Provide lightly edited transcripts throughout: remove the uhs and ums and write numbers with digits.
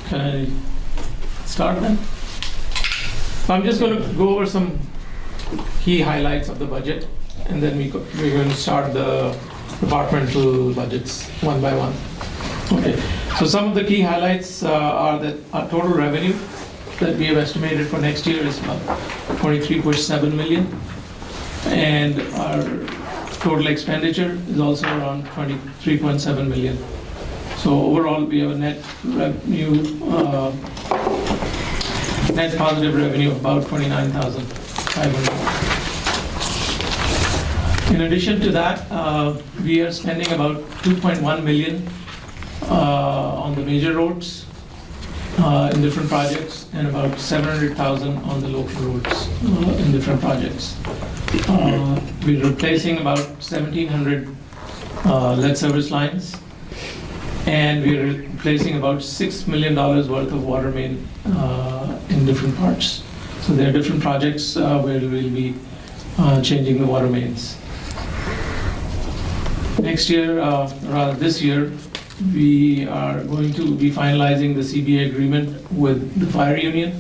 Can I start then? I'm just going to go over some key highlights of the budget, and then we're going to start the departmental budgets one by one. Okay, so some of the key highlights are that our total revenue that we have estimated for next year is about 23.7 million, and our total expenditure is also around 23.7 million. So overall, we have a net revenue, net positive revenue of about 29,500. In addition to that, we are spending about 2.1 million on the major roads in different projects, and about 700,000 on the local roads in different projects. We're replacing about 1,700 lead service lines, and we're replacing about $6 million worth of water main in different parts. So there are different projects where we'll be changing the water mains. Next year, rather this year, we are going to be finalizing the CBA agreement with the fire union,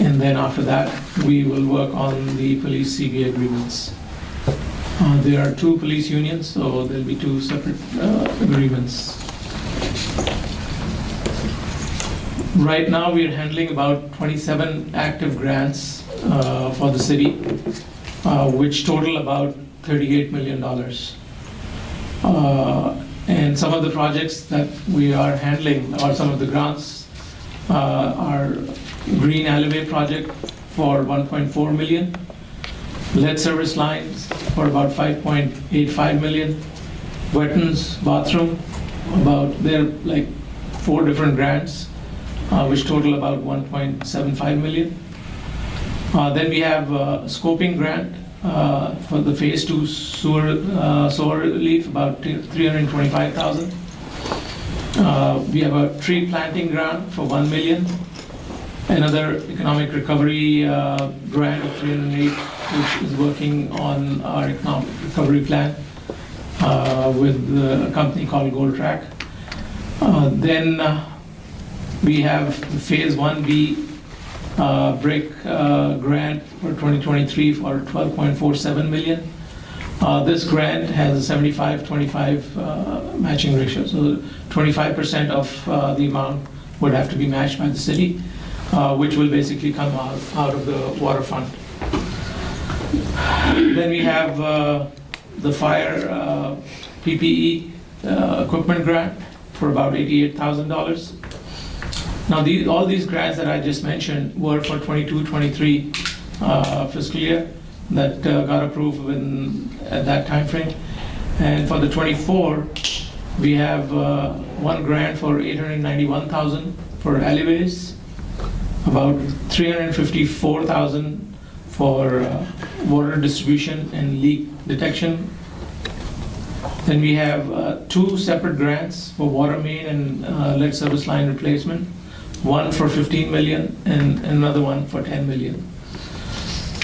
and then after that we will work on the police CBA agreements. There are two police unions, so there'll be two separate agreements. Right now we are handling about 27 active grants for the city, which total about $38 million. And some of the projects that we are handling, or some of the grants, are green alleyway project for 1.4 million, lead service lines for about 5.85 million, wetlands bathroom, there are like 4 different grants, which total about 1.75 million. Then we have a scoping grant for the phase 2 sewer relief, about 325,000. We have a tree planting grant for 1 million. Another economic recovery grant of 308, which is working on our economic recovery plan with a company called Gold Track. Then we have the phase 1B break grant for 2023 for 12.47 million. This grant has a 75-25 matching ratio, so 25% of the amount would have to be matched by the city, which will basically come out of the water fund. Then we have the fire PPE equipment grant for about $88,000. Now, all these grants that I just mentioned were for 22-23 fiscal year that got approved at that time frame. And for the 24, we have one grant for 891,000 for alleyways, about 354,000 for water distribution and leak detection. Then we have 2 separate grants for water main and lead service line replacement. One for 15 million and another one for 10 million.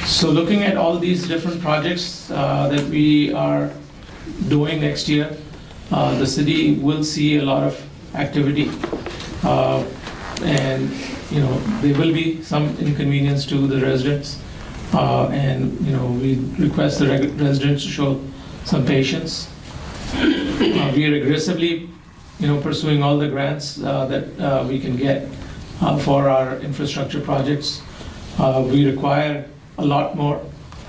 So looking at all these different projects that we are doing next year, the city will see a lot of activity, and there will be some inconvenience to the residents, and we request the residents to show some patience. We are aggressively pursuing all the grants that we can get for our infrastructure projects. We require a lot more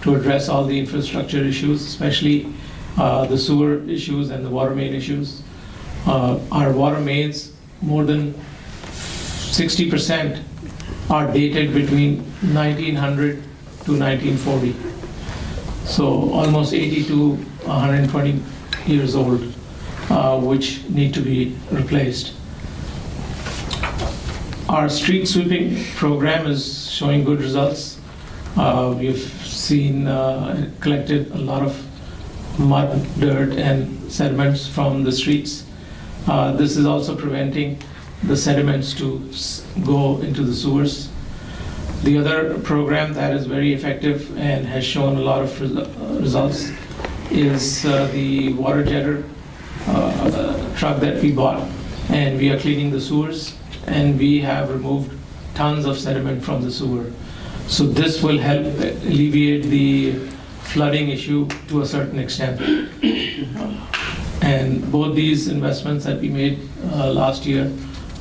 to address all the infrastructure issues, especially the sewer issues and the water main issues. Our water mains, more than 60% are dated between 1900 to 1940. So almost 80 to 120 years old, which need to be replaced. Our street sweeping program is showing good results. We've seen collected a lot of mud, dirt, and sediments from the streets. This is also preventing the sediments to go into the sewers. The other program that is very effective and has shown a lot of results is the water jetter truck that we bought, and we are cleaning the sewers. and we have removed tons of sediment from the sewer. So this will help alleviate the flooding issue to a certain extent. And both these investments that we made last year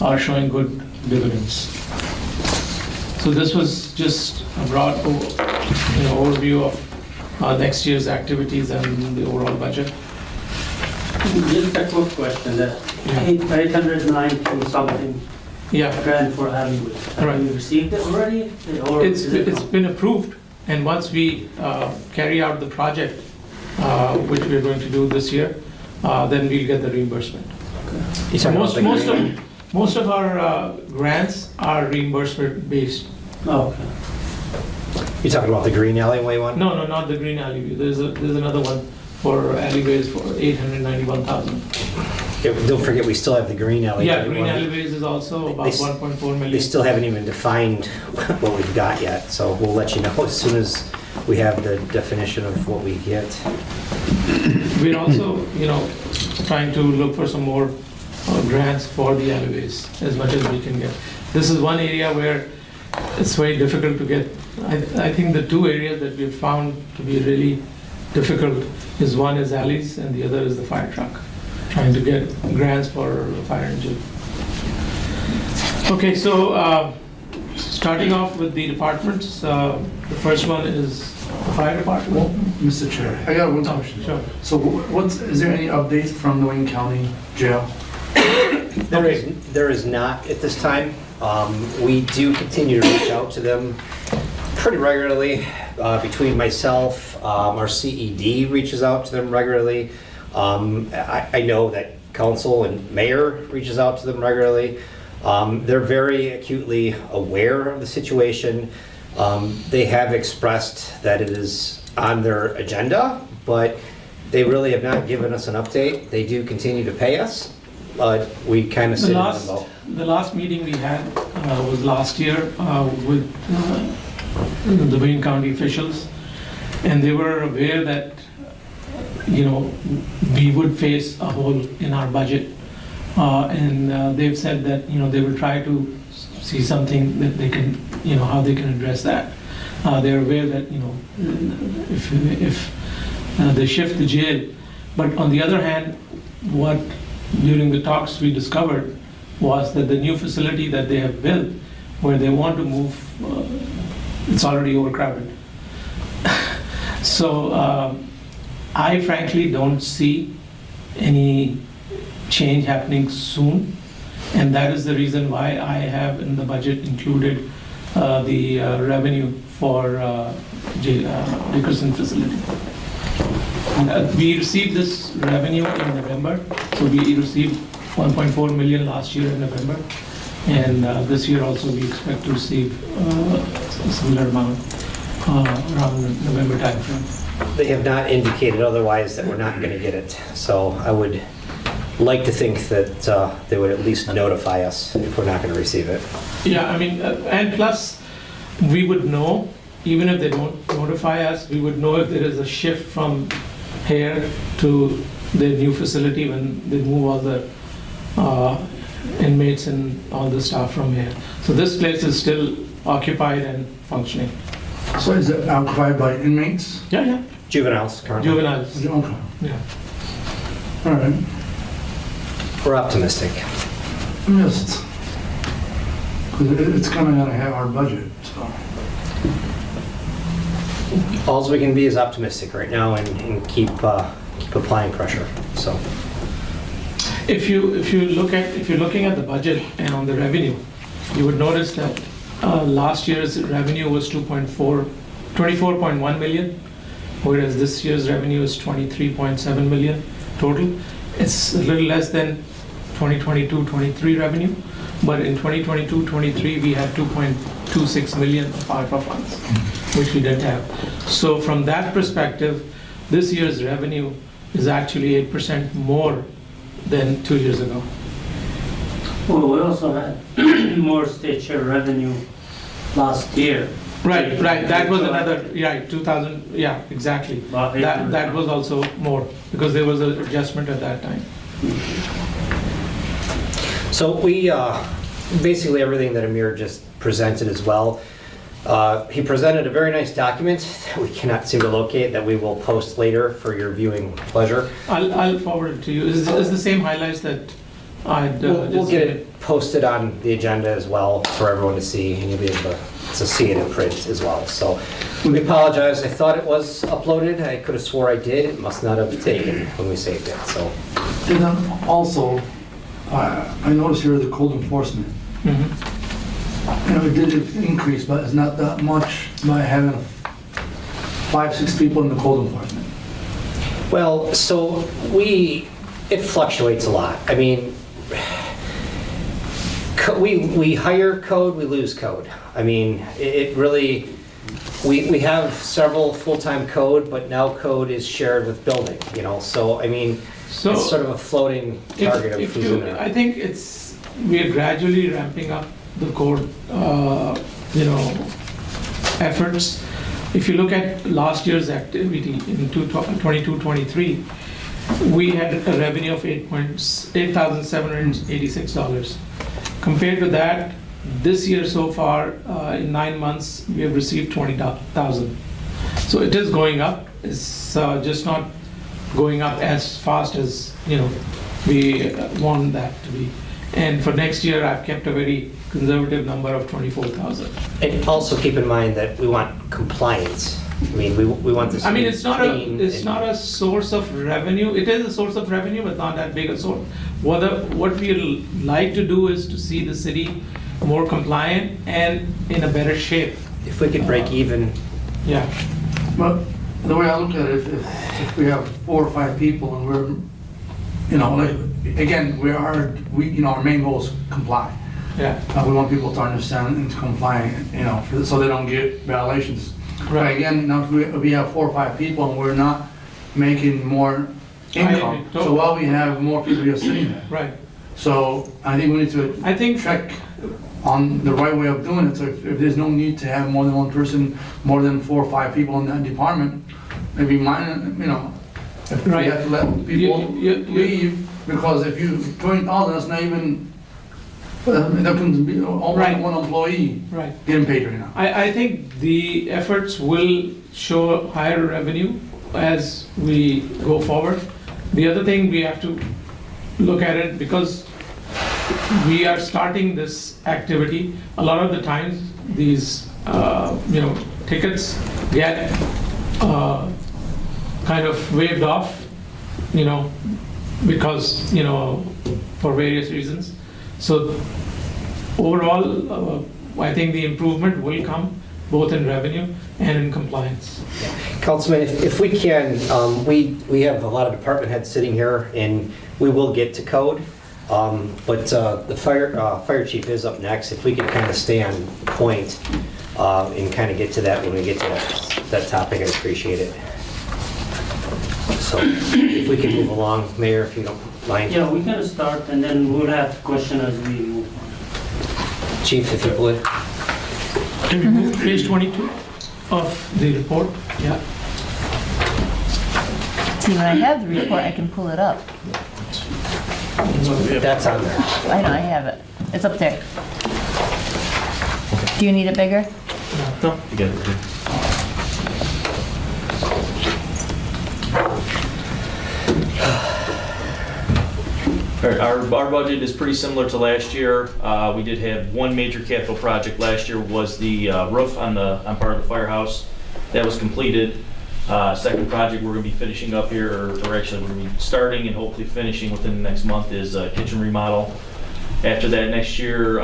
are showing good dividends. So this was just a broad overview of next year's activities and the overall budget. Just a quick question, the 890 something grant for alleyways. Have you received it already? Or It's been approved, and once we carry out the project, which we're going to do this year, then we'll get the reimbursement. You So talking about the green? most of our grants are reimbursement based. Oh, okay. You talking about the green alleyway one? No, not the green alleyway. There's another one for alleyways for 891,000. Yeah, don't forget, we still have the green alleyway. Yeah, green one. alleyways is also about 1.4 They million. still haven't even defined what we've got yet, so we'll let you know as soon as we have the definition of what we get. We're also, trying to look for some more grants for the alleyways as much as we can get. This is one area where it's very difficult to get. I think the two areas that we've found to be really difficult is one is alleys and the other is the fire truck. Trying to get grants for the fire engine. Okay, so starting off with the departments, the first one is the fire department. Well, Mr. Chair, I got one Oh, question. sure. So is there any updates from the Wayne County Jail? There is not at this time. We do continue to reach out to them pretty regularly. Between myself, our CED reaches out to them regularly. I know that council and mayor reaches out to them regularly. They're very acutely aware of the situation. They have expressed that it is on their agenda, but they really have not given us an update. They do continue to pay us, but we kind of sit in limbo. The last meeting we had was last year with the Wayne County officials, and they were aware that we would face a hole in our budget, and they've said that they will try to see something that they can, how they can address that. They're aware that if they shift the jail, but on the other hand, what during the talks we discovered was that the new facility that they have built, where they want to move, it's already overcrowded. So I frankly don't see any change happening soon, and that is the reason why I have in the budget included the revenue for Dickerson facility. We received this revenue in November, so we received 1.4 million last year in November, and this year also we expect to receive a similar amount around the November timeframe. They have not indicated otherwise that we're not going to get it, so I would like to think that they would at least notify us if we're not going to receive it. Yeah, I mean, and plus, we would know, even if they don't notify us, we would know if there is a shift from here to the new facility when they move all the inmates and all the staff from here. So this place is still occupied and functioning. So is it occupied by inmates? Yeah. Juveniles currently. Juveniles. Okay, Yeah. all right. We're optimistic. Just, because it's kind of gonna have our budget, so. All we can be is optimistic right now and keep applying pressure. So If you're looking at the budget and on the revenue, you would notice that last year's revenue was 24.1 million, whereas this year's revenue is 23.7 million total. It's a little less than 2022-23 revenue, but in 2022-23 we had 2.26 million of ARPA funds, which we didn't have. So from that perspective, this year's revenue is actually 8% more than 2 years ago. Well, we also had more state share revenue last year. Right, that was another, 2000, exactly. About That was also more, because there was an adjustment at that time. So we basically everything that Amir just presented as well. He presented a very nice document that we cannot seem to locate that we will post later for your viewing pleasure. I'll forward it to you. Is the same highlights that I'd We'll just get it posted on the agenda as well for everyone to see, and you'll be able to see it in print as well. So we apologize. I thought it was uploaded. I could have swore I did. It must not have taken when we saved it. So And then also, I noticed here the code enforcement. Mhm. You know, it did increase, but it's not that much by having 5, 6 people in the code enforcement. well, so it fluctuates a lot. I mean, we hire code, we lose code. I mean, it really, we have several full-time code, but now code is shared with building, you know, so I mean, So it's sort of a floating target of if who's in there. I think we are gradually ramping up the code, efforts. If you look at last year's activity in 22-23, we had a revenue of $8,786. Compared to that, this year so far, in 9 months, we have received 20,000. So it is going up. It's just not going up as fast as we want that to be. And for next year, I've kept a very conservative number of 24,000. And also keep in mind that we want compliance. I mean, we want this. I mean, to be it's not clean it's and- not a source of revenue. It is a source of revenue, but not that big a source. What we like to do is to see the city more compliant and in a better shape. If we could break even, Yeah. But the way I look at it, if we have 4 or 5 people and we're, like, again, our main goal is comply. Yeah. We want people to understand and to comply, so they don't get violations. But again, if we have 4 or 5 people and we're not making more income, I- so while we have more people just sitting there. Right. So I think we need to I think check on the right way of doing it. So if there's no need to have more than one person, more than 4 or 5 people in that department, maybe mine, if we Right. have to let people You- leave, because if you 20,000, that's not even, that can be only Right. one employee right. getting paid right now. I think the efforts will show higher revenue as we go forward. The other thing we have to look at it, because we are starting this activity, a lot of the times these tickets get kind of waived off, because for various reasons. So overall, I think the improvement will come both in revenue and in compliance. Councilman, if we can, we have a lot of department heads sitting here, and we will get to code. But the fire chief is up next. If we could kind of stay on point and kind of get to that when we get to that topic, I'd appreciate it. So if we can move along, Mayor, if you don't mind. Yeah, we can start and then we'll have question as we move on. Chief, if you would. Can we move to page 22 of the report? Yeah. See, when I have the report, I can pull it up. That's on there. I know, I have it. It's up there. Do you need it bigger? No, you get it. All right, our budget is pretty similar to last year. We did have one major capital project last year, was the roof on part of the firehouse. That was completed. Second project we're going to be finishing up here, or actually we're going to be starting and hopefully finishing within the next month, is a kitchen remodel. After that, next year,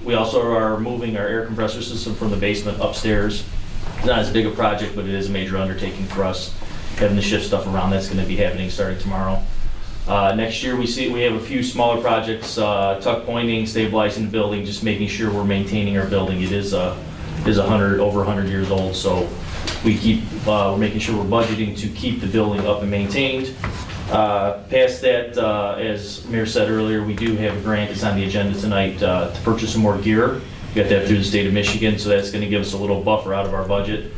we also are moving our air compressor system from the basement upstairs. It's not as big a project, but it is a major undertaking for us. Having to shift stuff around, that's going to be happening starting tomorrow. Next year, we have a few smaller projects, tuck pointing, stabilizing the building, just making sure we're maintaining our building. It is over 100 years old, so we're making sure we're budgeting to keep the building up and maintained. Past that, as Mayor said earlier, we do have a grant that's on the agenda tonight to purchase some more gear. We got that through the state of Michigan, so that's going to give us a little buffer out of our budget.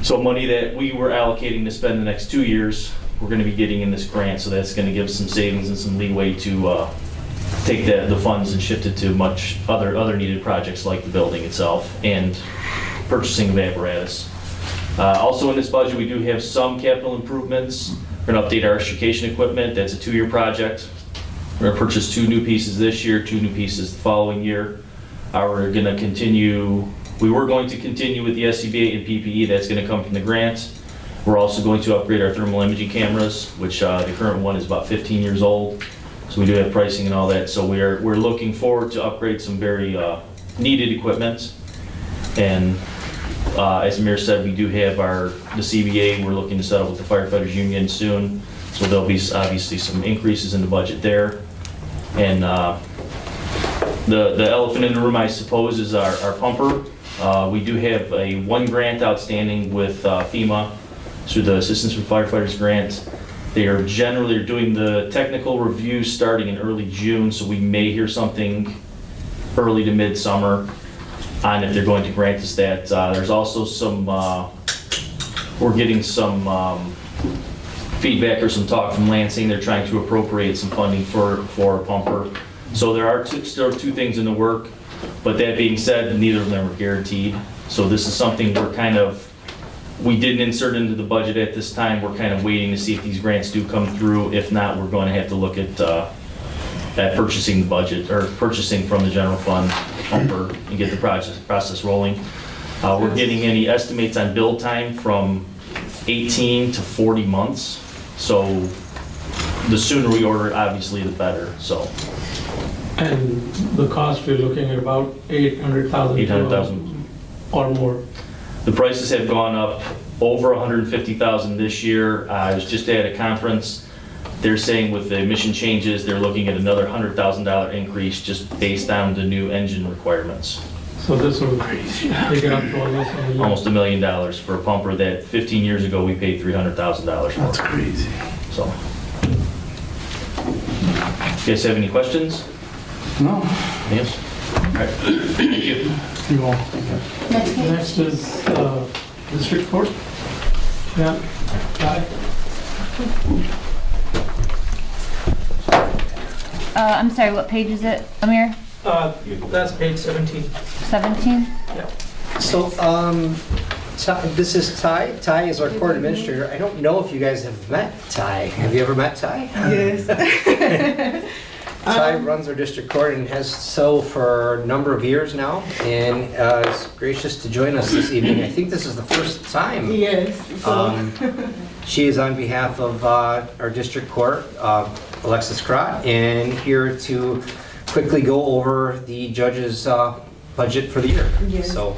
So money that we were allocating to spend the next 2 years, we're going to be getting in this grant, so that's going to give us some savings and some leeway to take the funds and shift it to much other needed projects like the building itself and purchasing of apparatus. Also in this budget, we do have some capital improvements. We're gonna update our extrication equipment. That's a 2-year project. We're gonna purchase 2 new pieces this year, 2 new pieces the following year. We're gonna continue, we were going to continue with the SCBA and PPE. That's gonna come from the grant. We're also going to upgrade our thermal imaging cameras, which the current one is about 15 years old. So we do have pricing and all that. So we're looking forward to upgrade some very needed equipment. And as Amir said, we do have the CBA. We're looking to settle with the firefighters union soon. So there'll be obviously some increases in the budget there. And the elephant in the room, I suppose, is our pumper. We do have one grant outstanding with FEMA through the Assistance for Firefighters grant. They are generally doing the technical review starting in early June, so we may hear something early to midsummer on if they're going to grant us that. There's also some, we're getting some feedback or some talk from Lansing. They're trying to appropriate some funding for a pumper. So there are still 2 things in the work, but that being said, neither of them are guaranteed. So this is something we didn't insert into the budget at this time. We're kind of waiting to see if these grants do come through. If not, we're going to have to look at purchasing the budget or purchasing from the general fund pumper and get the process rolling. We're getting any estimates on build time from 18 to 40 months. So the sooner we order it, obviously, the better. So. And the cost, we're looking at about 800,000. 800,000 or more. The prices have gone up over 150,000 this year. I was just at a conference. They're saying with the emission changes, they're looking at another $100,000 increase just based on the new engine requirements. So this will take it up to Almost $1 million for a pumper that 15 years ago we paid $300,000 for. That's crazy. So, you guys have any questions? No. Yes? All right. Thank you. You won't. Next is district court. Yeah. Hi. I'm sorry, what page is it, Amir? That's page 17. 17? So, this is Ty. Ty is our court administrator. I don't know if you guys have met Ty. Have you ever met Ty? Yes. Ty runs our district court and has so for a number of years now, and is gracious to join us this evening. I think this is the first time. Yes. So, She is on behalf of our district court, Alexis Crott, and here to quickly go over the judge's budget for the year. Yes. So,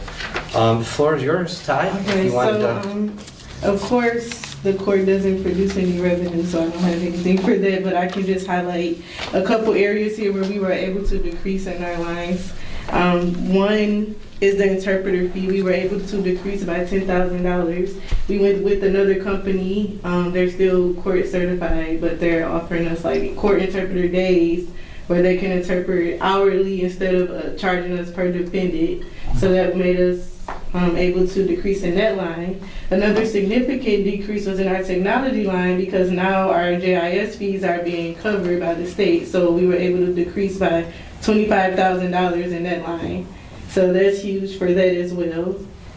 the floor is yours, Ty. okay, If you wanted so of course, the court doesn't produce any revenue, so I don't have anything for that, but I can just highlight a couple areas here where we were able to decrease in our lines. One is the interpreter fee. We were able to decrease by $10,000. We went with another company. They're still court certified, but they're offering us like court interpreter days where they can interpret hourly instead of charging us per defendant. So that made us able to decrease in that line. Another significant decrease was in our technology line because now our JIS fees are being covered by the state. So we were able to decrease by $25,000 in that line. So that's huge for that as well.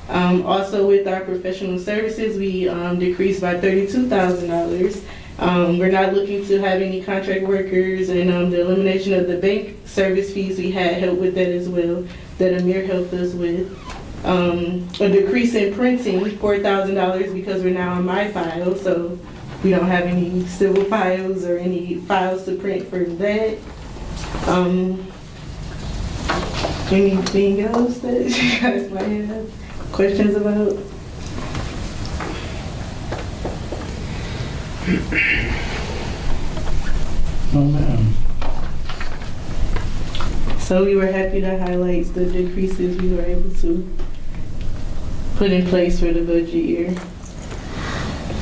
Also with our professional services, we decreased by $32,000. We're not looking to have any contract workers, and the elimination of the bank service fees, we had help with that as well, that Amir helped us with. A decrease in printing, $4,000 because we're now on my file, so we don't have any civil files or any files to print for that. Anything else that you guys might have questions about? No, ma'am. So we were happy to highlight the decreases we were able to put in place for the budget year.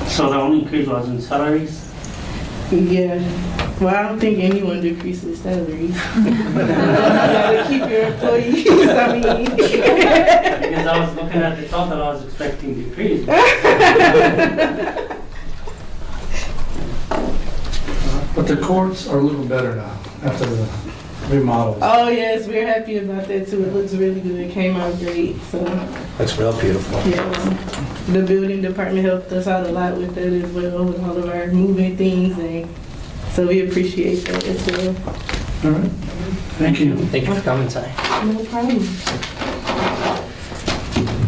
So the only increase was in salaries? Yeah. Well, I don't think anyone decreases salaries. You gotta keep your employees, I mean. Because I was looking at the total, I was expecting decrease. But the courts are a little better now after the remodeled. Oh yes, we're happy about that too. It looks really good. It came out great. So Looks real beautiful. yeah, the building department helped us out a lot with that as well, with all of our moving things, and so we appreciate that as well. All right, thank you. Thank you for coming, Ty. No problem.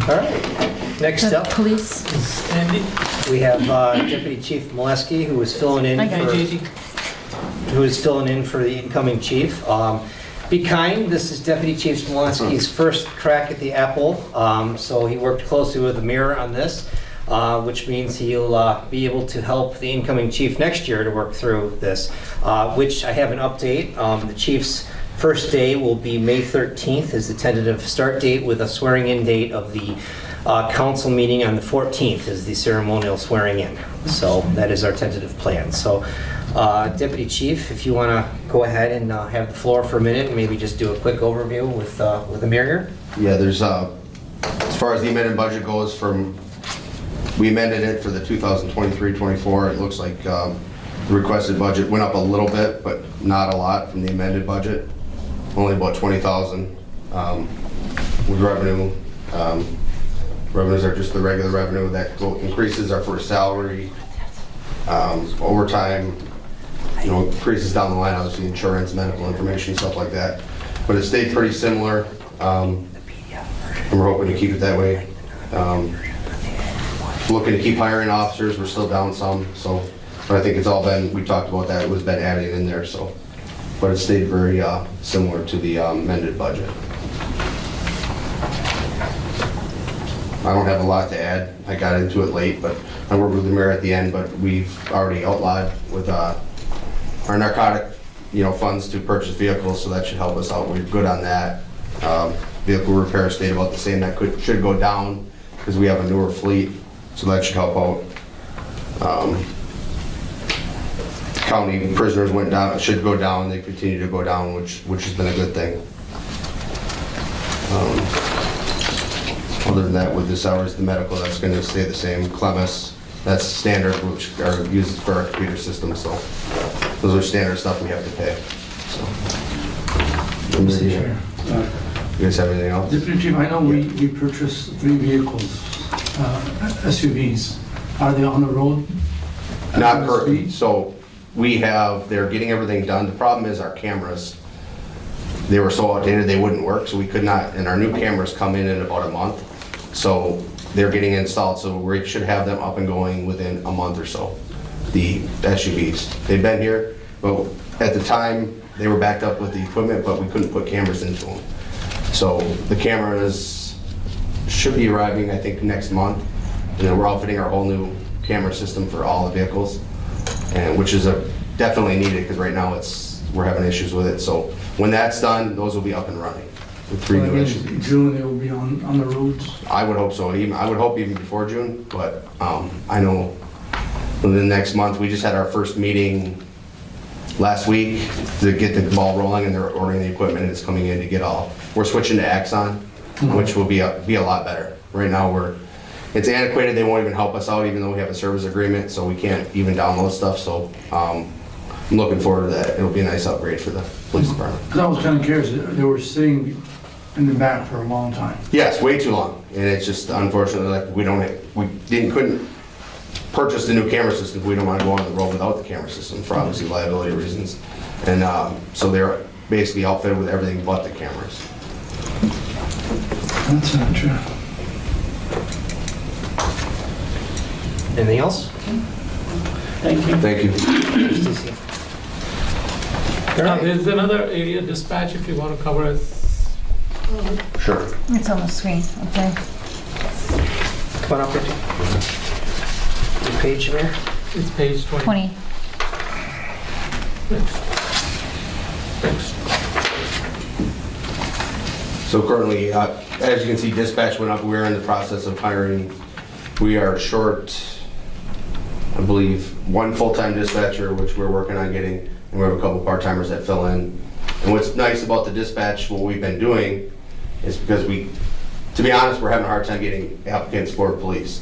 All right, next The up, police. we have Deputy Chief Molesky, who is filling in I got for the incoming chief. Be kind, this is Deputy Chief Molesky's first crack at the apple, so he worked closely with Amir on this, which means he'll be able to help the incoming chief next year to work through this, which I have an update. The chief's first day will be May 13th is the tentative start date, with a swearing-in date of the council meeting on the 14th is the ceremonial swearing in. So that is our tentative plan. So Deputy Chief, if you want to go ahead and have the floor for a minute and maybe just do a quick overview with Amir here. Yeah, there's, as far as the amended budget goes, we amended it for the 2023-24. It looks like the requested budget went up a little bit, but not a lot from the amended budget. Only about 20,000 with revenue. Revenues are just the regular revenue that increases our first salary, overtime, increases down the line, obviously insurance, medical information, stuff like that. But it stayed pretty similar, and we're hoping to keep it that way. Looking to keep hiring officers, we're still down some, but I think it's all been, we talked about that, it was been added in there, so. But it stayed very similar to the amended budget. I don't have a lot to add. I got into it late, but I worked with the mayor at the end, but we've already outlawed with our narcotic, funds to purchase vehicles, so that should help us out. We're good on that. Vehicle repair stayed about the same. That should go down because we have a newer fleet, so that should help out. County prisoners went down, should go down. They continue to go down, which has been a good thing. Other than that, with the salaries, the medical, that's going to stay the same. Clemis, that's standard, which are used for our computer system, so those are standard stuff we have to pay. So. Mr. Chair. You guys have anything else? Deputy Chief, I know we purchased 3 vehicles, SUVs. Are they on the road? Not currently. So they're getting everything done. The problem is our cameras. They were so outdated they wouldn't work, so we could not, and our new cameras come in about a month. So they're getting installed, so we should have them up and going within a month or so, the SUVs. They've been here, but at the time, they were backed up with the equipment, but we couldn't put cameras into them. So the cameras should be arriving, I think, next month, and then we're outfitting our whole new camera system for all the vehicles, and which is definitely needed, because right now we're having issues with it. So when that's done, those will be up and running with 3 new SUVs. In June, they will be on the roads. I would hope so. I would hope even before June, but I know within the next month. We just had our first meeting last week to get the ball rolling, and they're ordering the equipment, and it's coming in to get all. We're switching to Axon, which will be a lot better. Right now it's antiquated. They won't even help us out, even though we have a service agreement, so we can't even download stuff. So I'm looking forward to that. It'll be a nice upgrade for the police department. Because I was kind of curious, they were sitting in the back for a long time. Yes, way too long, and it's just unfortunately like couldn't purchase the new camera system. We don't want to go on the road without the camera system for obviously liability reasons, and so they're basically outfitted with everything but the cameras. That's not true. Anything else? Thank you. Thank you. There's another area dispatch if you want to cover it. Sure. It's on the screen, okay. Come on up, Richard. What page there? It's page 20. 20. Thanks. So currently, as you can see, dispatch went up. We're in the process of hiring. We are short, I believe, 1 full-time dispatcher, which we're working on getting, and we have a couple part-timers that fill in. And what's nice about the dispatch, what we've been doing, is because to be honest, we're having a hard time getting applicants for police.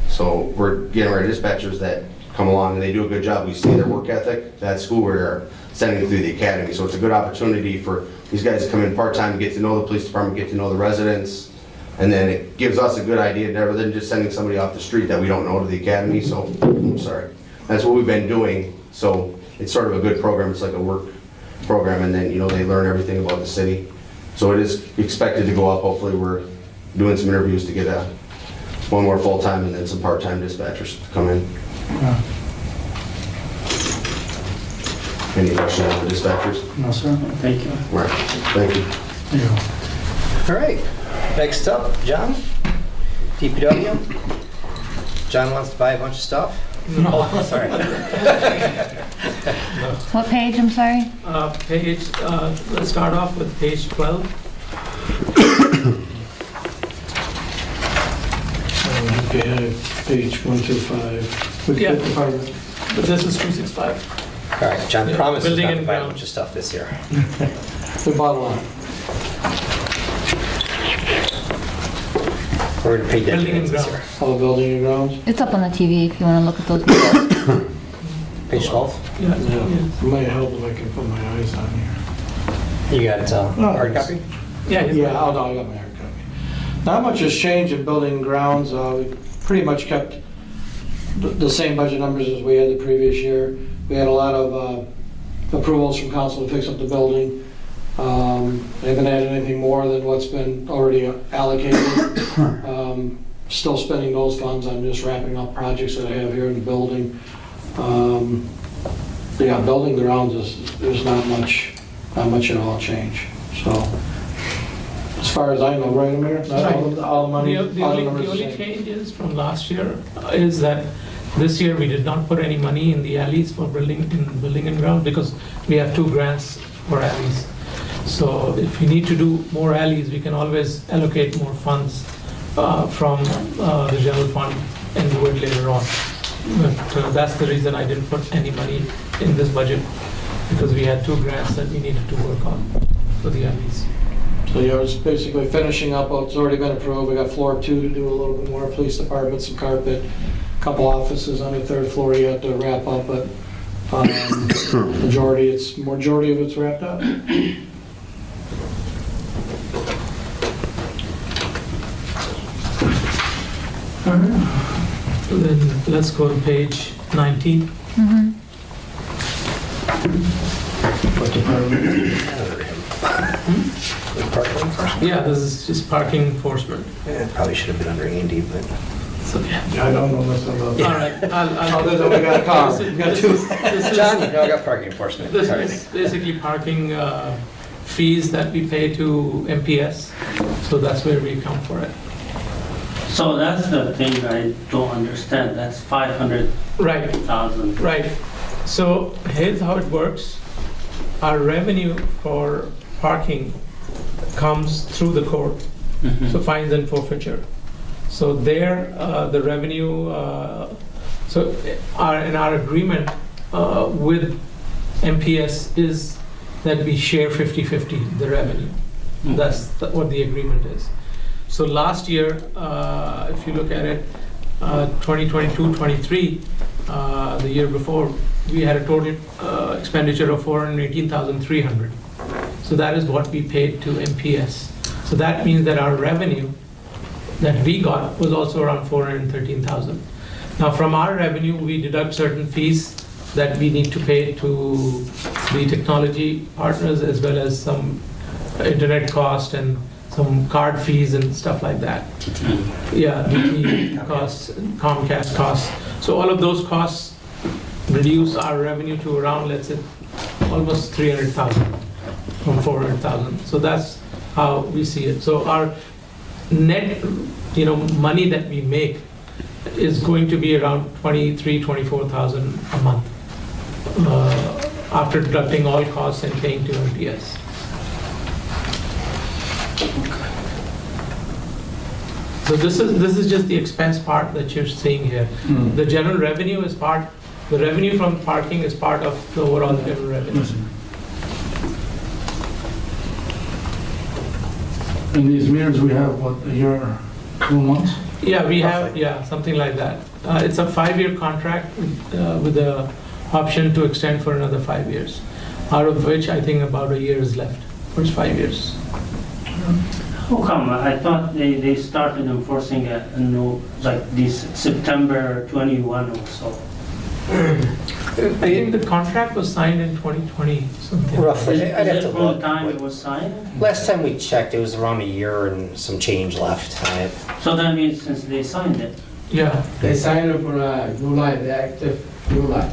So we're getting our dispatchers that come along and they do a good job. We see their work ethic. That's who we're sending them through the academy. So it's a good opportunity for these guys to come in part-time, get to know the police department, get to know the residents, and then it gives us a good idea rather than just sending somebody off the street that we don't know to the academy. So, I'm sorry. That's what we've been doing. So it's sort of a good program. It's like a work program, and then, they learn everything about the city. So it is expected to go up. Hopefully we're doing some interviews to get one more full-time and then some part-time dispatchers to come in. Any questions on the dispatchers? No, sir. Thank you. Right, thank you. There you go. All right, next up, John, DPW. John wants to buy a bunch of stuff? No. Oh, sorry. What page, I'm sorry? Let's start off with page 12. Okay, page 125. Which Yeah. department? But this is 265. All right, John Yeah, promises building not to and buy a grounds. bunch of stuff this year. The bottom line. We're gonna pay debt Building and payments this year. grounds. All building and grounds? It's up on the TV if you want to look at those videos. Page 12. Yeah. It might help if I can put my eyes on here. You got hard it's- copy? Yeah. Yeah, oh no, I got my hard copy. Not much has changed in building and grounds. We pretty much kept the same budget numbers as we had the previous year. We had a lot of approvals from council to fix up the building. They haven't added anything more than what's been already allocated. Still spending those funds on just wrapping up projects that I have here in the building. Yeah, building grounds there's not much at all change. So, as far as I know, right, Amir? Not all the money, The all the only numbers are the same. changes from last year is that this year we did not put any money in the alleys for building and ground because we have 2 grants for alleys. So if we need to do more alleys, we can always allocate more funds from the general fund and do it later on. But that's the reason I didn't put any money in this budget, because we had 2 grants that we needed to work on for the alleys. So yeah, it's basically finishing up what's already been approved. We got floor 2 to do a little bit more, police department, some carpet, couple offices on the 3rd floor yet to wrap up, but majority of it's wrapped up. All right. So then let's go to page 19. What department? Parking enforcement? Yeah, this is just parking enforcement. Yeah, probably should have been under Andy, but. So, yeah. I don't know nothing about that. All right, Oh, there's only got a car. We got 2. John, you know, I got parking enforcement. This Sorry. is basically parking fees that we pay to MPS, so that's where we account for it. So that's the thing I don't understand, that's 500,000. Right. So here's how it works. Our revenue for parking comes through the court, so fines and forfeiture. So there, the revenue, in our agreement with MPS is that we share 50-50 the revenue. That's what the agreement is. So last year, if you look at it, 2022-23, the year before, we had a total expenditure of $418,300. So that is what we paid to MPS. So that means that our revenue that we got was also around $413,000. Now from our revenue, we deduct certain fees that we need to pay to the technology partners, as well as some internet cost and some card fees and stuff like that. Yeah, DT costs, Comcast costs. So all of those costs reduce our revenue to around, let's say, almost 300,000 from 400,000. So that's how we see it. So our net, money that we make is going to be around 24,000 a month after deducting all costs and paying to MPS. So this is just the expense part that you're seeing here. The general revenue is the revenue from parking is part of the overall general revenue. In these meters, we have, what, a year, 2 months? Yeah, we have, something like that. It's a 5-year contract with the option to extend for another 5 years. out of which I think about a year is left. First 5 years. How come? I thought they started enforcing it, like this September 21 or so. I think the contract was signed in 2020 something. Roughly. Is I'd have it to from the look. time it was signed? Last time we checked, it was around a year and some change left on it. So that means since they signed it. Yeah. They signed it for July, the active July.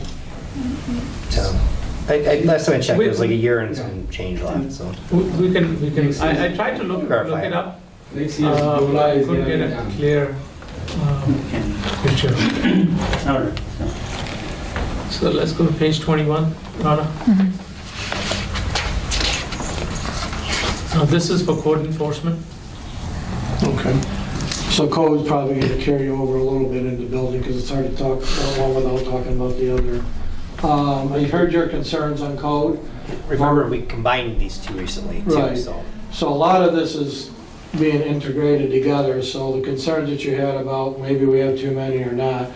So, last time I checked, it was like a year and some change left, so. We can, I tried to look Verify. it up. Next year, July is Couldn't gonna get be a done. clear picture. All right. So let's go to page 21, Rana. Now this is for code enforcement. Okay. So code's probably going to carry over a little bit into building because it's hard to talk one without talking about the other. I heard your concerns on code. Remember, we combined these two recently, too, Right. so. So a lot of this is being integrated together. So the concerns that you had about maybe we have too many or not,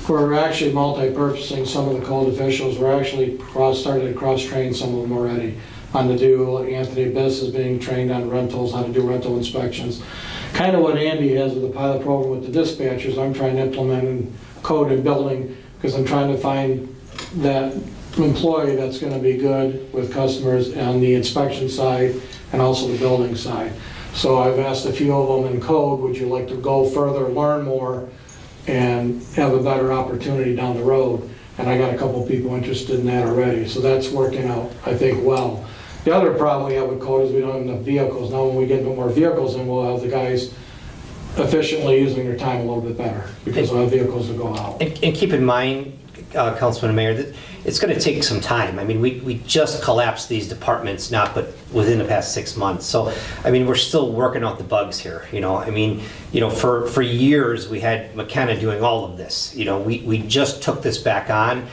we're actually multi-purposing some of the code officials. We're actually started to cross-train some of them already on to do, Anthony Biss is being trained on rentals, how to do rental inspections. Kind of what Andy has with the pilot program with the dispatchers, I'm trying to implement in code and building because I'm trying to find that employee that's going to be good with customers on the inspection side and also the building side. So I've asked a few of them in code, would you like to go further, learn more, and have a better opportunity down the road? And I got a couple people interested in that already, so that's working out, I think, well. The other problem we have with code is we don't have enough vehicles. Now when we get more vehicles in, we'll have the guys efficiently using their time a little bit better because we'll have vehicles to go out. And keep in mind, Councilman and Mayor, that it's going to take some time. I mean, we just collapsed these departments, but within the past 6 months. So, I mean, we're still working out the bugs here, I mean, for years, we had McKenna doing all of this. We just took this back on.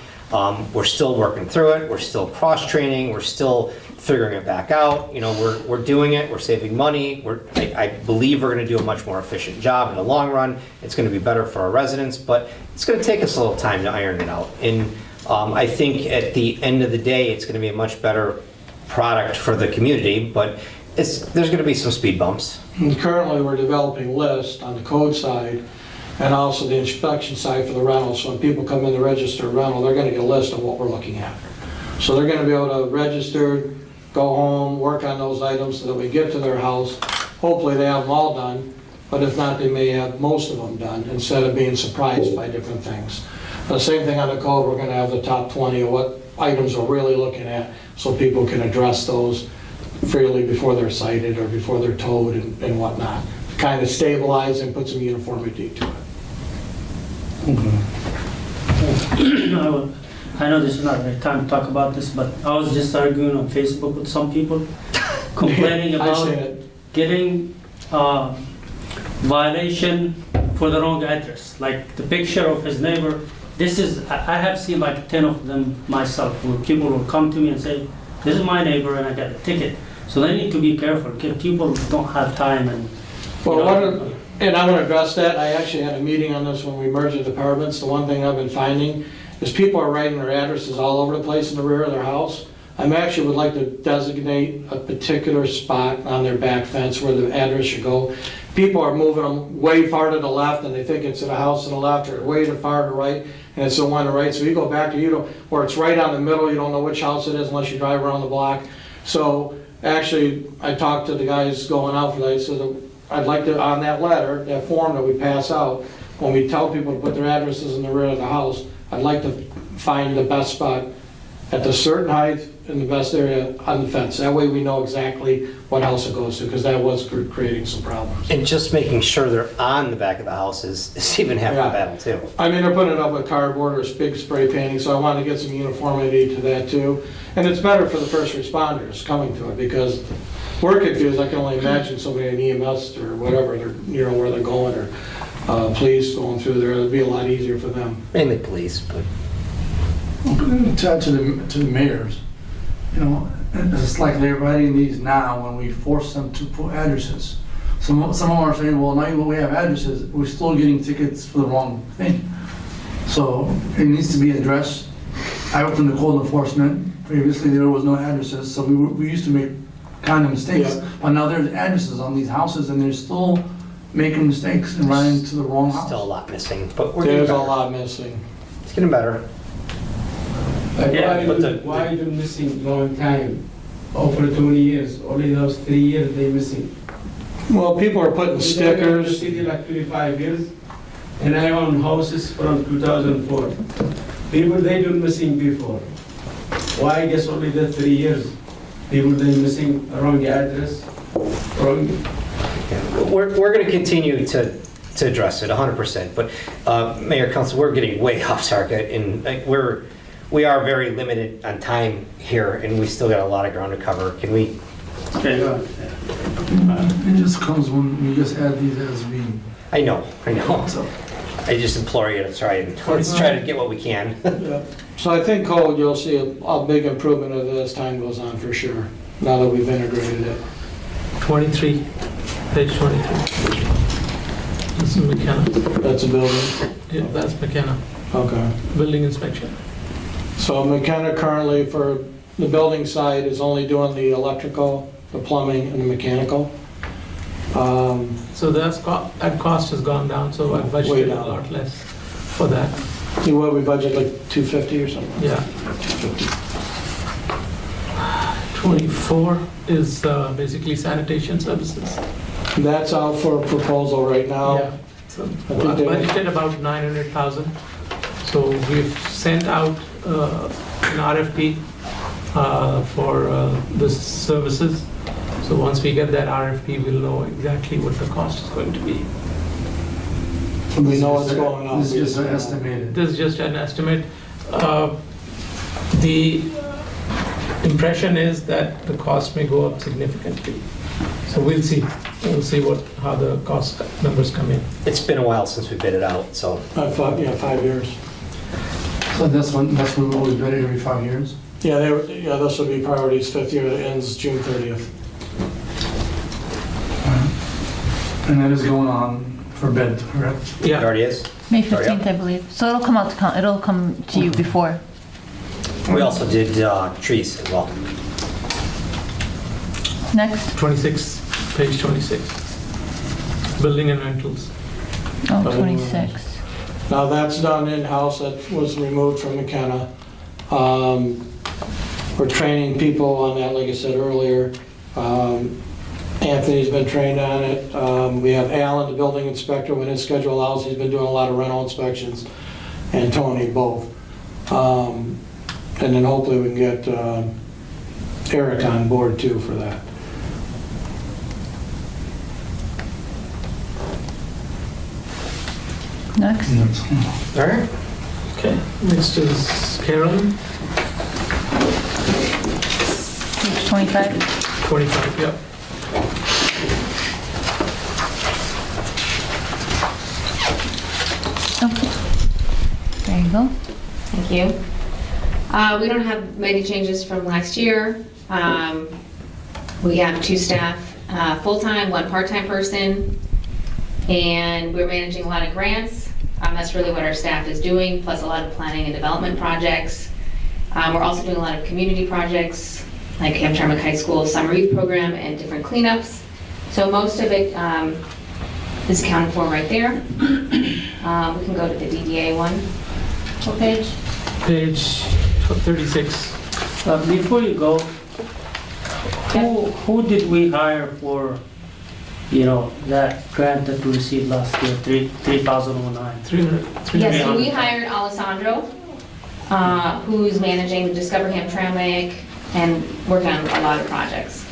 We're still working through it. We're still cross-training. We're still figuring it back out. We're doing it. We're saving money. I believe we're going to do a much more efficient job in the long run. It's going to be better for our residents, but it's going to take us a little time to iron it out. And I think at the end of the day, it's going to be a much better product for the community, but there's going to be some speed bumps. And currently, we're developing lists on the code side and also the inspection side for the rentals. So when people come in to register a rental, they're going to get a list of what we're looking at. So they're going to be able to register, go home, work on those items so that we get to their house. Hopefully they have them all done, but if not, they may have most of them done instead of being surprised by different things. The same thing on the code, we're going to have the top 20 of what items we're really looking at so people can address those freely before they're cited or before they're towed and whatnot. Kind of stabilize and put some uniformity to it. I know this is not the right time to talk about this, but I was just arguing on Facebook with some people complaining I've seen about it. getting violation for the wrong address. Like the picture of his neighbor. I have seen like 10 of them myself where people will come to me and say, this is my neighbor and I got a ticket. So they need to be careful because people don't have time and. Well, and I want to address that. I actually had a meeting on this when we merged the departments. The one thing I've been finding is people are writing their addresses all over the place in the rear of their house. I actually would like to designate a particular spot on their back fence where the address should go. People are moving them way far to the left and they think it's at a house to the left or way too far to the right and it's the one to the right. So you go back to, where it's right on the middle, you don't know which house it is unless you drive around the block. So actually, I talked to the guys going out for that, so I'd like to, on that letter, that form that we pass out, when we tell people to put their addresses in the rear of the house, I'd like to find the best spot at the certain height in the best area on the fence. That way we know exactly what house it goes to, because that was creating some problems. And just making sure they're on the back of the house is even half the battle, too. I mean, they're putting it up with cardboard or big spray painting, so I wanted to get some uniformity to that too. And it's better for the first responders coming to it, because we're confused. I can only imagine somebody in EMS or whatever, they're, where they're going, or police going through there. It'd be a lot easier for them. Mainly police, but. To the mayors, it's like they're writing these now when we force them to put addresses. Some of them are saying, well, now when we have addresses, we're still getting tickets for the wrong thing. So it needs to be addressed. I work in the code enforcement previously there was no addresses, so we used to make kind of mistakes. Yeah. But now there's addresses on these houses and they're still making mistakes and running to the wrong house. Still a lot missing, but we're getting There's a better. lot missing. It's getting better. Like Yeah, but why you missing long time? Over 20 years, only those 3 years they missing. Well, people are putting In the stickers. city like 25 years, and I own houses from 2004. People they do missing before. Why just only the 3 years? People they missing wrong address, wrong. We're going to continue to address it 100%, but Mayor, Council, we're getting way off target, and we are very limited on time here, and we still got a lot of ground to cover. Can we? Okay. It just comes when we just add these as we, I know. so. I just implore you to try to get what we can. Yeah. So I think, Cole, you'll see a big improvement of it as time goes on for sure, now that we've integrated it. 23, page 23. This is McKenna. That's a building? Yeah, that's McKenna, Okay. building inspection. So McKenna currently for the building side is only doing the electrical, the plumbing, and the mechanical. So that cost has gone down, so I Way budgeted a down. lot less for that. See what we budget, like 250 or something? Yeah. 24 is basically sanitation services. That's out for a proposal right now. Yeah. So I think they- budgeted about 900,000. So we've sent out an RFP for the services. So once we get that RFP, we'll know exactly what the cost is going to be. We know what's going on. This is just estimated. This is just an estimate. The impression is that the cost may go up significantly. So we'll see. We'll see how the cost numbers come in. It's been a while since we bid it out, so 5 years. So that's when we always bid it every 5 years? Yeah, this will be priorities 5th year that ends June 30th. And that is going on for bid, correct? it Yeah, already is. May Oh, yeah. 15th, I believe. So it'll come out it'll come to you before. We also did trees as well. Next. 26, page 26. Building and rentals. Oh, 26. Now that's done in-house, that was removed from McKenna. We're training people on that, like I said earlier. Anthony's been trained on it. We have Alan, the building inspector, when his schedule allows, he's been doing a lot of rental inspections, and Tony, both. And then hopefully we can get Eric on board too for that. Next. All right. Okay, next is Carolyn, Page 25. 25, yep. Okay. There you go. Thank you. We don't have many changes from last year. We have 2 staff, full-time, 1 part-time person, and we're managing a lot of grants. That's really what our staff is doing, plus a lot of planning and development projects. We're also doing a lot of community projects, like Hamtramck High School Summer Youth Program and different cleanups. So most of it is accounted for right there. We can go to the DDA one. What page? Page 36. Before you go, who did we hire for, that grant that we received last year, 3,009? 300. Yes, so we hired Alessandro, who's managing Discover Hamtramck and working on a lot of projects.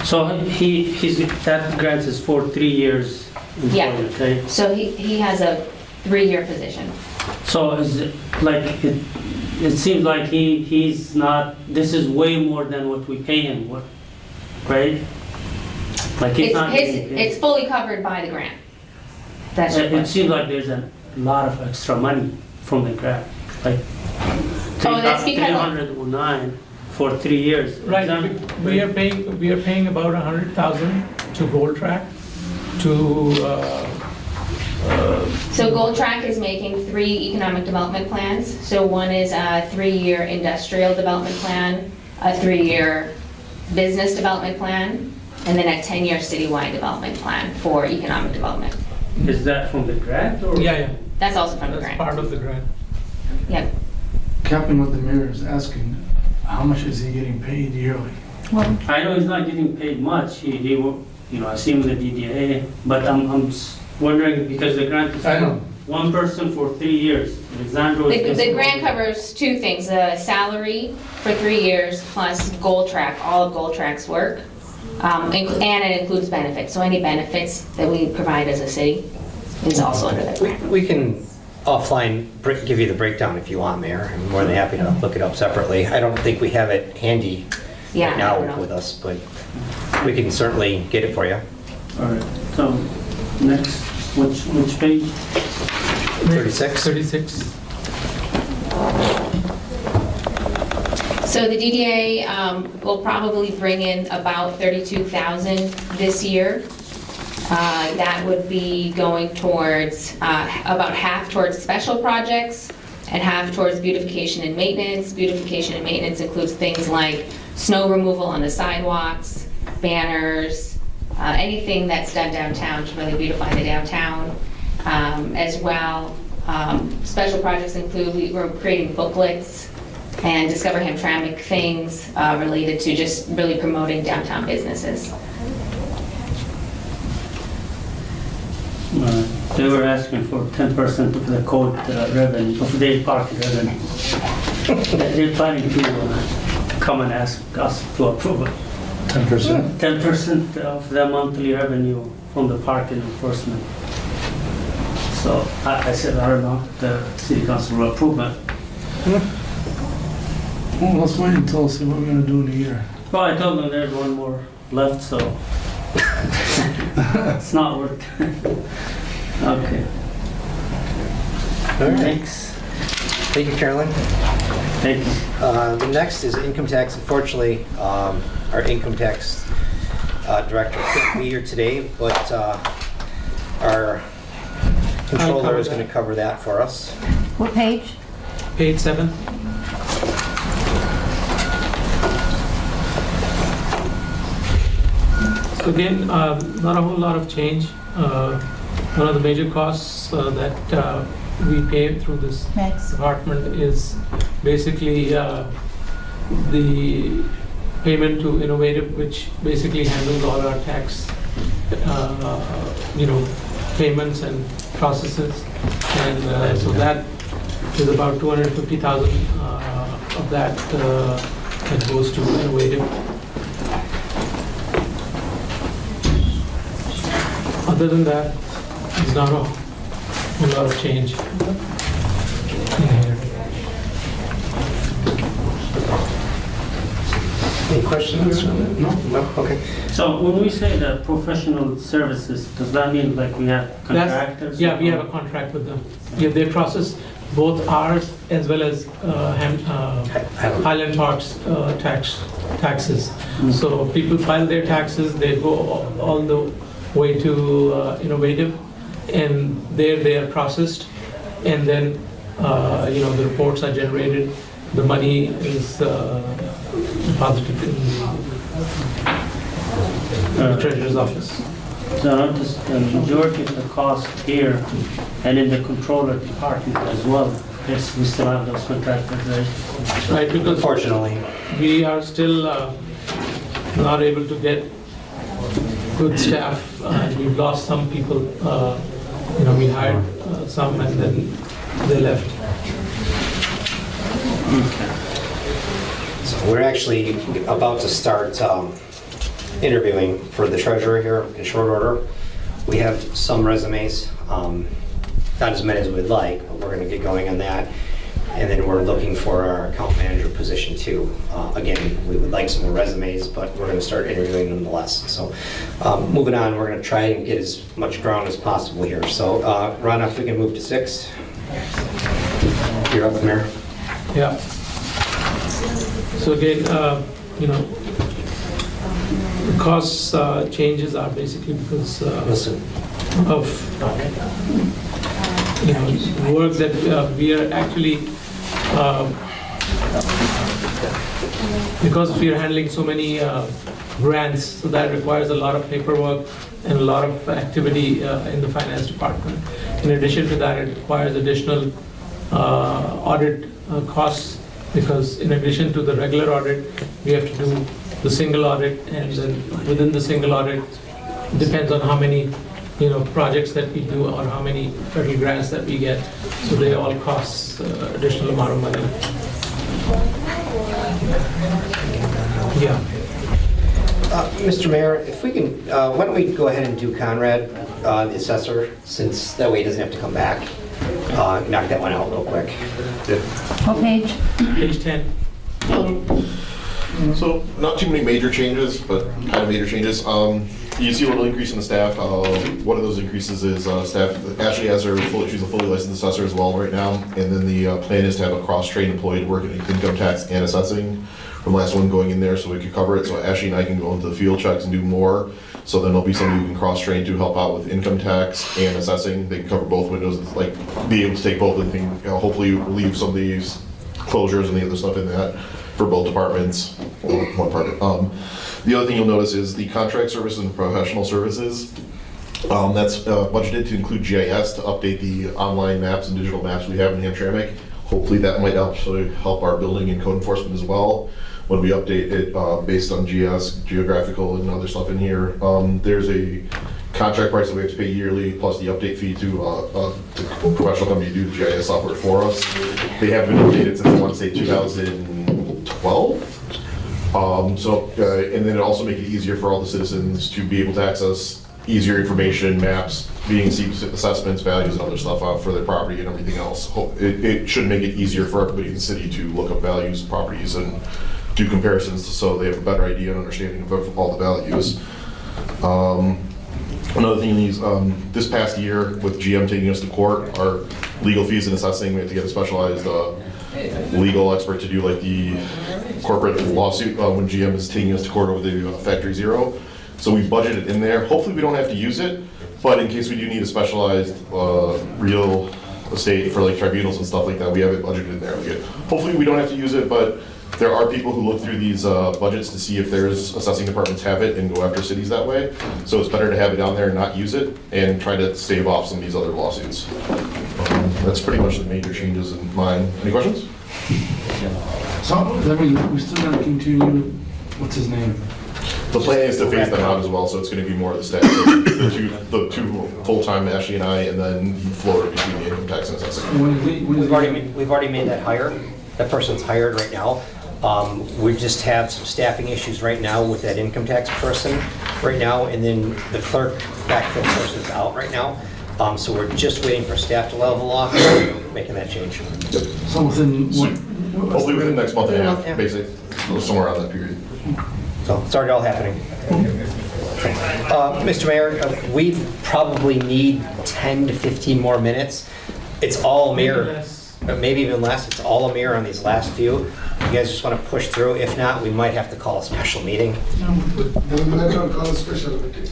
So that grant is for 3 years Yeah. employment, okay? So he has a 3-year position. So is it like, it seems like he's not, this is way more than what we pay him, right? Like he's not. It's fully covered by the grant. That's your It question. seems like there's a lot of extra money from the grant, like Oh, that's because- 309 for 3 years. Right, Exam- we are paying about 100,000 to Gold Track to, So Gold Track is making 3 economic development plans. So one is a 3-year industrial development plan, a 3-year business development plan, and then a 10-year citywide development plan for economic development. Is that from the grant or? Yeah, That's also from the that's grant. part of the grant. Yep. Captain, what the mayor is asking, how much is he getting paid yearly? Well, I know he's not getting paid much. He I see him with the DDA, but I'm wondering because the grant is I know. one person for 3 years. Alexandro is The grant covers 2 things, a salary for 3 years plus all of Gold Track's work. And it includes benefits, so any benefits that we provide as a city is also under that grant. We can offline give you the breakdown if you want, Mayor. I'm more than happy to look it up separately. I don't think we have it handy Yeah, right I don't now know. with us, but we can certainly get it for you. All right, so next, which page? 36? 36. So the DDA will probably bring in about 32,000 this year. That would be going towards, about half towards special projects and half towards beautification and maintenance. Beautification and maintenance includes things like snow removal on the sidewalks, banners, anything that's done downtown to really beautify the downtown as well. Special projects include, we're creating booklets and Discover Hamtramck things related to just really promoting downtown businesses. They were asking for 10% of the code revenue, of their park revenue. They're planning to come and ask us to approve it. 10%? 10% of the monthly revenue from the park and enforcement. So I said, I don't know, the city council will approve it. Well, let's wait until see what we're gonna do in a year. Well, I told them there's one more left, so it's not worth it. Okay. All right. Thanks. Thank you, Carolyn. Thank you. The next is income tax. Unfortunately, our income tax director couldn't be here today, but our controller is going to cover that for us. what page? Page 7. So again, not a whole lot of change. One of the major costs that we pay through this Next. department is basically the payment to Innovative, which basically handles all our tax, payments and processes. And so that is about 250,000 of that that goes to Innovative. Other than that, there's not a whole lot of change in here. Any questions? No? No? Okay. So when we say that professional services, does that mean like we have contractors? Yeah, we have a contract with them. Yeah, they process both ours as well as Highland Park's taxes. So people file their taxes, they go all the way to Innovative, and there they are processed, and then the reports are generated, the money is deposited in the treasurer's office. So I noticed the majority of the cost here and in the controller department as well. Yes, we still have those contractors, right? Right, because Unfortunately. we are still not able to get good staff. We've lost some people. We hired some and then they left. So we're actually about to start interviewing for the treasurer here in short order. We have some resumes, not as many as we'd like, but we're going to get going on that. And then we're looking for our account manager position too. Again, we would like some more resumes, but we're going to start interviewing nonetheless. So moving on, we're going to try and get as much ground as possible here. So Ron, if we can move to 6. You're up, Mayor. Yeah. So again, the cost changes are basically because Listen. of work that we are actually because we are handling so many grants, so that requires a lot of paperwork and a lot of activity in the finance department. In addition to that, it requires additional audit costs, because in addition to the regular audit, we have to do the single audit, and then within the single audit, depends on how many projects that we do or how many federal grants that we get. So they all cost additional amount of money. Yeah. Mr. Mayor, if we can, why don't we go ahead and do Conrad, the assessor, since that way he doesn't have to come back. Knock that one out real quick. What page? Page 10. So not too many major changes, but kind of major changes. You see a little increase in the staff. One of those increases is staff. Ashley has she's a fully licensed assessor as well right now. And then the plan is to have a cross-trained employee to work in income tax and assessing. From last one going in there so we could cover it. So Ashley and I can go into the field checks and do more. So then there'll be somebody who can cross-train to help out with income tax and assessing. They can cover both windows, like be able to take both of them, hopefully relieve some of these closures and the other stuff in that for both departments, or one part. The other thing you'll notice is the contract services and professional services. That's budgeted to include GIS to update the online maps and digital maps we have in Hamtramck. Hopefully that might also help our building and code enforcement as well when we update it based on geographical and other stuff in here. There's a contract price that we have to pay yearly plus the update fee to a professional company to do the GIS software for us. They haven't been updated since I want to say 2012. And then it also makes it easier for all the citizens to be able to access easier information, maps, being assessments, values, and other stuff for their property and everything else. It should make it easier for everybody in the city to look up values, properties, and do comparisons so they have a better idea and understanding of all the values. Another thing is, this past year with GM taking us to court, our legal fees and assessing, we have to get a specialized legal expert to do like the corporate lawsuit when GM is taking us to court over the Factory Zero. So we budgeted in there. Hopefully we don't have to use it, but in case we do need a specialized real estate for like tribunals and stuff like that, we have it budgeted in there. Hopefully we don't have to use it, but there are people who look through these budgets to see if there's assessing departments have it and go after cities that way. So it's better to have it down there and not use it and try to stave off some of these other lawsuits. That's pretty much the major changes in mine. Any questions? So that means we still gotta continue, what's his name? The plan is to phase them out as well, so it's going to be more of the staff. So the two full-time, Ashley and I, and then floater between the income tax and assessing. We've already made that hire. That person's hired right now. We just have some staffing issues right now with that income tax person right now, and then the clerk backfill person's out right now. So we're just waiting for staff to level off, making that change. Yep. So within what? Hopefully within the next month and a half, basically, somewhere around that period. So it's already all happening. Mr. Mayor, we probably need 10 to 15 more minutes. It's all mayor, maybe even less. It's all a mayor on these last few. You guys just want to push through. If not, we might have to call a special meeting. Then we're going to call a special meeting.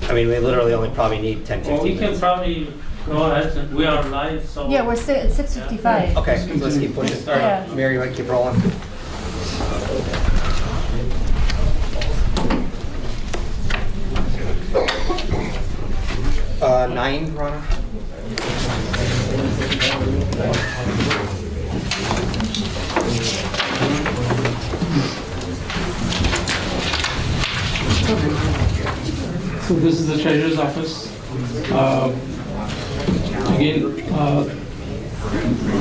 I mean, we literally only probably need 10, 15 Well, we minutes. can probably go ahead. We are live, so. Yeah, we're at 6:55. Okay, so let's keep pushing. Yeah. Mayor, you want to keep rolling? 9, Ronna? So this is the treasurer's office. Again,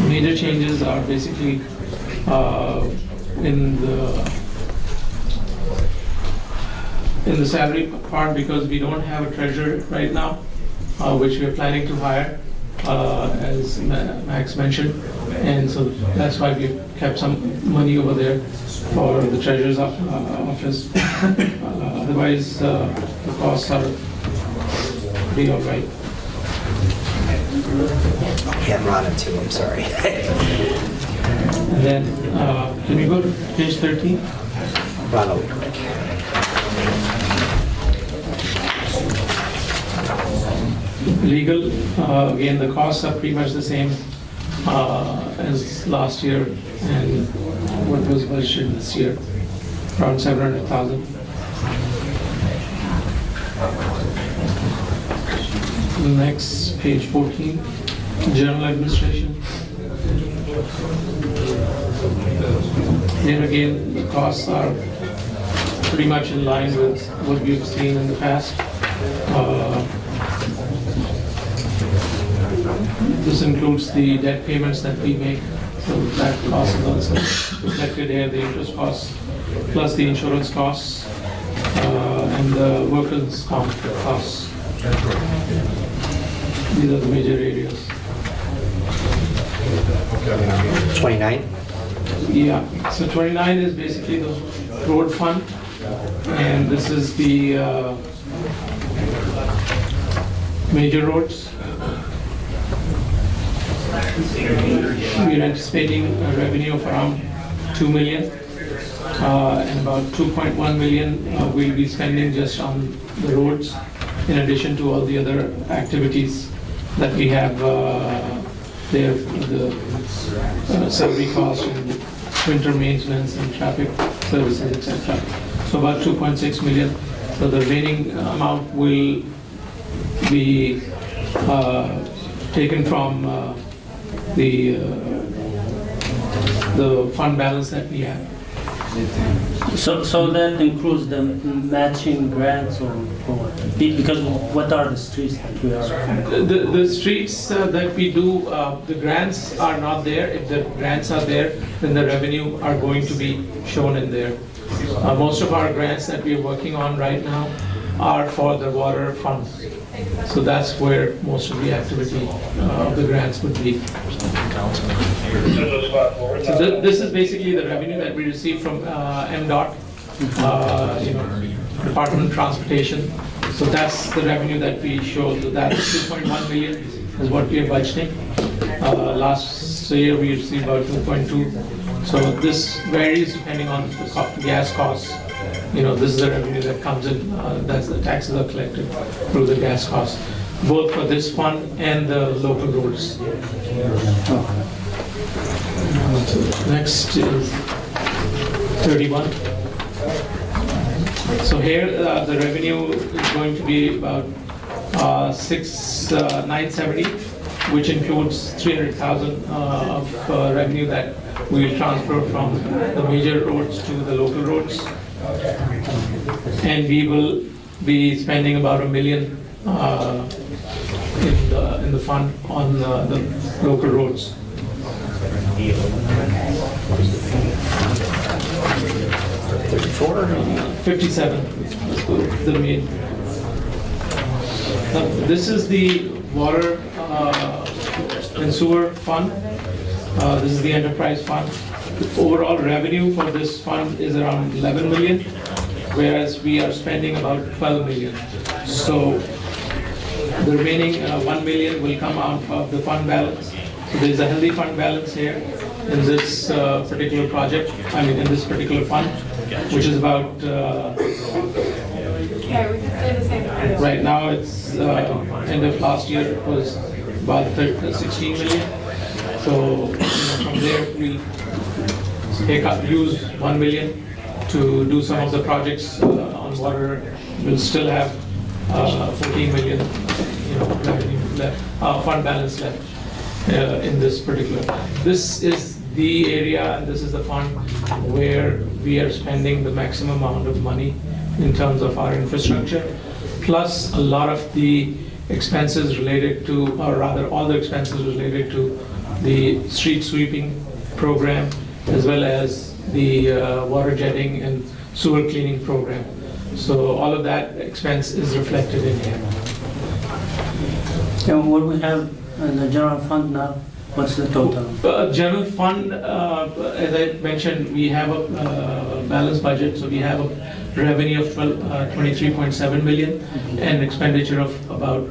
major changes are basically in the salary part, because we don't have a treasurer right now, which we are planning to hire, as Max mentioned. And so that's why we've kept some money over there for the treasurer's office. Otherwise, the costs are pretty all right. Yeah, Ronna too, I'm sorry. And then, can we go to page 13? Ronna, real quick. Legal, again, the costs are pretty much the same as last year, and what was budgeted this year, around 700,000. Next, page 14, general administration. Here again, the costs are pretty much in line with what we've seen in the past. This includes the debt payments that we make, so that cost is also reflected here, the interest costs, plus the insurance costs, and the workers' comp costs. These are the major areas. 29? Yeah, so 29 is basically the road fund, and this is the major roads. We're anticipating a revenue of around 2 million, and about 2.1 million we'll be spending just on the roads, in addition to all the other activities that we have there, the salary costs and winter maintenance and traffic services, etc. So about 2.6 million. So the remaining amount will be taken from the fund balance that we have. So that includes the matching grants or what? Because what are the streets that we are? The streets that we do, the grants are not there. If the grants are there, then the revenue are going to be shown in there. Most of our grants that we are working on right now are for the water fund. So that's where most of the activity of the grants would be. So this is basically the revenue that we receive from MDOT, Department of Transportation. So that's the revenue that we show. So that's 2.1 million is what we are budgeting. Last year we received about 2.2. So this varies depending on the gas costs. This is the revenue that comes in, that's the taxes are collected through the gas costs, both for this fund and the local roads. Next is 31. So here the revenue is going to be about 970, which includes 300,000 of revenue that we will transfer from the major roads to the local roads. And we will be spending about $1 million in the fund on the local roads. 57. The main. Now, this is the water and sewer fund. This is the enterprise fund. The overall revenue for this fund is around 11 million, whereas we are spending about 12 million. So the remaining 1 million will come out of the fund balance. So there's a healthy fund balance here in this particular project, in this particular fund, which is about, right now it's, end of last year it was about 16 million. So from there we use 1 million to do some of the projects on water. We'll still have 14 million revenue left, fund balance left in this particular. This is the area and this is the fund where we are spending the maximum amount of money in terms of our infrastructure, plus a lot of the expenses related to, or rather all the expenses related to the street sweeping program, as well as the water jetting and sewer cleaning program. So all of that expense is reflected in here. And what we have in the general fund now, what's the total? General fund, as I mentioned, we have a balanced budget, so we have a revenue of 23.7 million and expenditure of about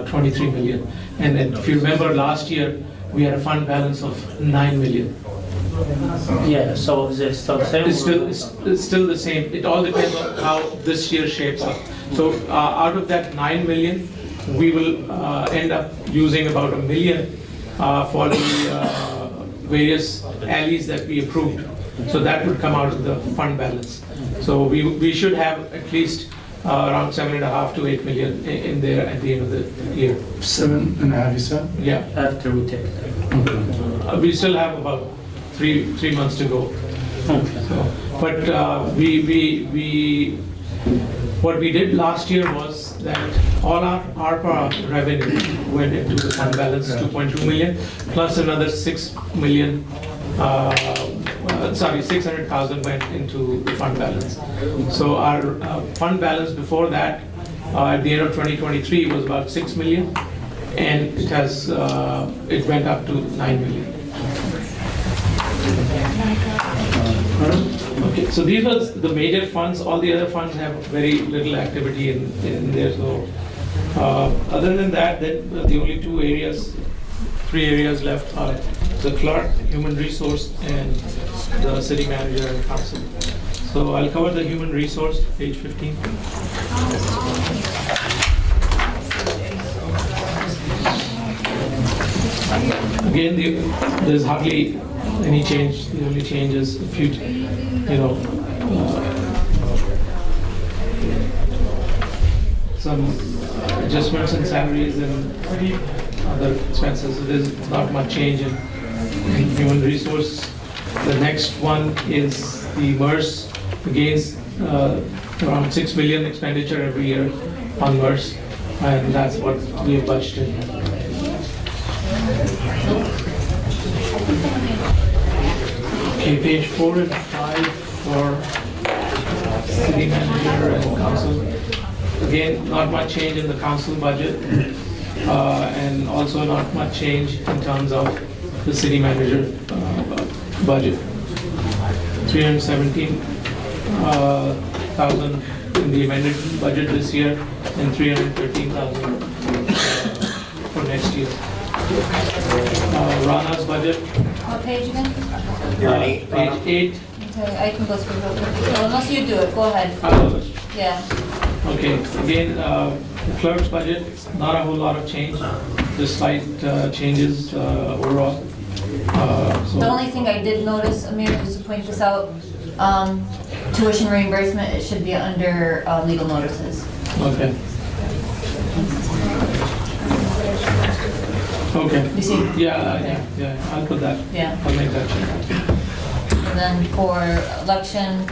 23 million. And then if you remember last year, we had a fund balance of 9 million. Yeah, so is it still the same? It's still the same. It all depends on how this year shapes up. So out of that 9 million, we will end up using about 1 million for the various alleys that we approved. So that would come out of the fund balance. So we should have at least around 7.5 to 8 million in there at the end of the year. 7.5, you said? Yeah. After we take that. We still have about three months to go. So, but what we did last year was that all our ARPA revenue went into the fund balance, 2.2 million, plus another 6 million, 600,000 went into the fund balance. So our fund balance before that, at the end of 2023, was about 6 million, and it went up to 9 million. Okay, so these were the major funds. All the other funds have very little activity in there. So other than that, then the only 3 areas left are the clerk, human resource, and the city manager and council. So I'll cover the human resource, page 15. Again, there's hardly any change. The only change is a few, some adjustments in salaries and other expenses. So there's not much change in human resource. The next one is the MERS. Again, around 6 million expenditure every year on MERS, and that's what we have budgeted. Okay, page 4 and 5 for city manager and council. Again, not much change in the council budget, and also not much change in terms of the city manager budget. 317,000 in the amended budget this year, and 313,000 for next year. Rana's budget. What page again? Page 8. Okay, I can go through real quick. So unless you do it, go ahead. Yeah. Okay, again, the clerk's budget, not a whole lot of change, just slight changes overall. The only thing I did notice, Amir, just to point this out, tuition reimbursement, it should be under legal notices. Okay. Okay. You see? Yeah, I'll put that. Yeah. I'll make that change. And then for election,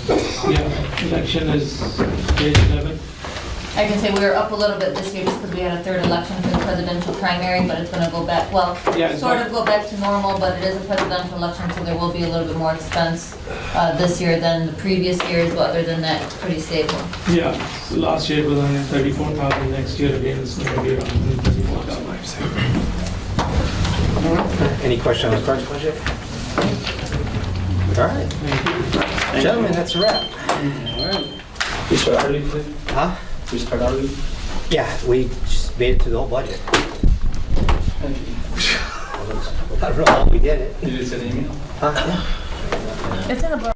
Yeah, election is page 11. I can say we were up a little bit this year just because we had a third election for the presidential primary, but it's going to go back, well, Yeah, sort of go back to normal, but it is a presidential election, so there will be a little bit more expense this year than the previous years, but other than that, it's pretty stable. Yeah, so last year it was 134,000, next year again it's going to be around 134,000. Any question on the clerk's budget? All right. Gentlemen, that's a wrap. All right. We start early today? Huh? We start early? Yeah, we just made it through the whole budget. Thank you. I don't know how we did it. Did you send an email? Huh? It's in a